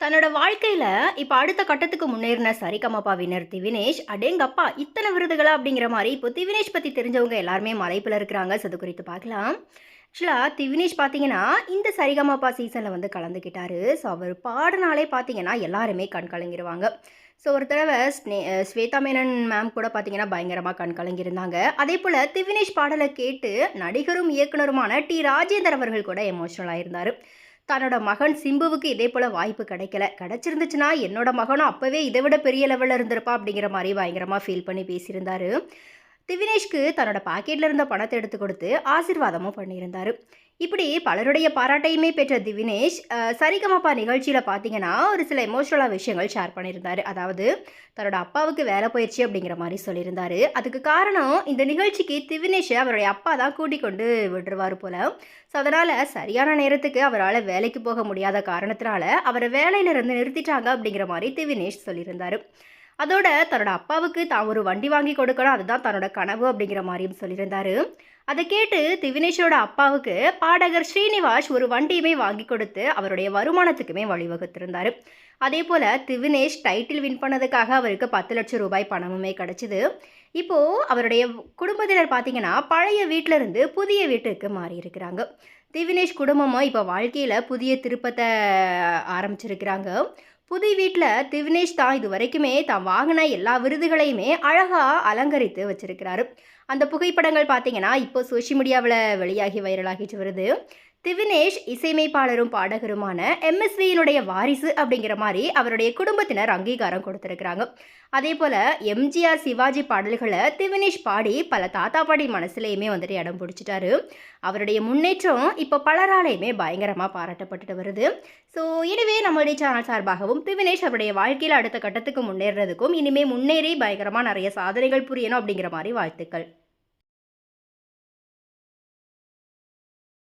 தன்னோட வாழ்க்கையில இப்ப அடுத்த கட்டத்துக்கு முன்னேறின சரிகமபாவினர் திவினேஷ், அடேங்கப்பா! இத்தன விருதுகளா அப்படிங்கிற மாரி இப்போ திவினேஷ் பத்தி தெரிஞ்சவங்க எல்லாருமே மலைப்புல இருக்கிறாங்க. ஸோ அது குறித்து பார்க்கலாம். ஆக்சுவலா திவினேஷ் பார்த்தீங்கன்னா, இந்த சரிகமபா சீசன்ல வந்து கலந்துக்கிட்டாரு. ஸோ அவர் பாடுனாலே பார்த்தீங்கன்னா, எல்லாருமே கண் கலங்கிருவாங்க. ஸோ ஒரு தடவ ஸ்வேதா மேனன் மேம் கூட பார்த்தீங்கன்னா, பயங்கரமா கண் கலங்கியிருந்தாங்க. அதேபோல திவினேஷ் பாடல கேட்டு நடிகரும், இயக்குனருமான டி. ராஜேந்தர் அவர்கள் கூட எமோஷனல் ஆயிருந்தாரு. தன்னோட மகன் சிம்புவுக்கு இதே போல வாய்ப்பு கிடைக்கல. கிடைச்சிருந்துச்சுன்னா, என்னோட மகனும் அப்பவே இத விட பெரிய லெவல்ல இருந்திருப்பான் அப்படிங்கிற மாரி பயங்கரமா ஃபீல் பண்ணி பேசியிருந்தாரு. திவினேஷ்க்கு தன்னோட பாக்கெட்ல இருந்த பணத்த எடுத்து கொடுத்து ஆசீர்வாதமும் பண்ணியிருந்தாரு. இப்படி பலருடைய பாராட்டையுமே பெற்ற திவினேஷ், சரிகமபா நிகழ்ச்சியில பார்த்தீங்கன்னா, ஒரு சில எமோஷனலா விஷயங்கள் ஷேர் பண்ணியிருந்தாரு. அதாவது, தன்னோட அப்பாவுக்கு வேலை போயிருச்சு அப்படிங்கிற மாரி சொல்லியிருந்தாரு. அதுக்கு காரணம் இந்த நிகழ்ச்சிக்கு திவினேஷ அவருடைய அப்பா தான் கூட்டிக் கொண்டு விட்டுருவாரு போல. ஸோ, அதனால சரியான நேரத்துக்கு அவரால வேலைக்கு போக முடியாத காரணத்தினால, அவர வேலையிலிருந்து நிறுத்திட்டாங்க அப்படிங்கிற மாரி திவினேஷ் சொல்லியிருந்தாரு. அதோட தன்னோட அப்பாவுக்கு தான் ஒரு வண்டி வாங்கி கொடுக்கணும். அதுதான் தன்னோட கனவு அப்படிங்கிற மாரியும் சொல்லியிருந்தாரு. அத கேட்டு திவினேஷோட அப்பாவுக்கு பாடகர் ஸ்ரீனிவாஸ் ஒரு வண்டியுமே வாங்கி கொடுத்து அவருடைய வருமானத்துக்குமே வழிவகுத்திருந்தாரு. அதேபோல திவினேஷ் டைட்டில் வின் பண்ணதுக்காக அவருக்கு 10,00,000 ரூபாய் பணமுமே கிடைச்சது. இப்போ அவருடைய குடும்பத்தினர் பார்த்தீங்கன்னா, பழைய வீட்ல இருந்து புதிய வீட்டுக்கு மாறி இருக்கிறாங்க. திவினேஷ் குடும்பமும் இப்போ வாழ்க்கையில புதிய திருப்பத்த ஆரம்பிச்சிருக்கிறாங்க. புது வீட்ல திவினேஷ் தான் இதுவரைக்குமே தான் வாங்கின எல்லா விருதுகளையுமே அழகா அலங்கரித்து வச்சிருக்கிறாரு. அந்த புகைப்படங்கள் பார்த்தீங்கன்னா, இப்போ சோஷியல் மீடியாவுல வெளியாகி வைரலாகிட்டு வருது. திவினேஷ் இசையமைப்பாளரும், பாடகருமான எம்எஸ்வியினுடைய வாரிசு அப்படிங்கிற மாரி அவருடைய குடும்பத்தினர் அங்கீகாரம் கொடுத்திருக்கிறாங்க. அதேபோல எம்ஜிஆர், சிவாஜி பாடல்கள திவினேஷ் பாடி பல தாத்தா, பாட்டி மனசுலயுமே வந்துட்டு இடம் பிடிச்சிட்டாரு. அவருடைய முன்னேற்றம் இப்போ பலராலையுமே பயங்கரமா பாராட்டப்பட்டுட்டு வருது. ஸோ எனவே நம்மளுடைய சேனல் சார்பாகவும் திவினேஷ் அவருடைய வாழ்க்கையில அடுத்த கட்டத்துக்கு முன்னேறுறதுக்கும், இனிமே முன்னேறி பயங்கரமா நெறைய சாதனைகள் புரியணும் அப்படிங்கிற மாரி வாழ்த்துக்கள்.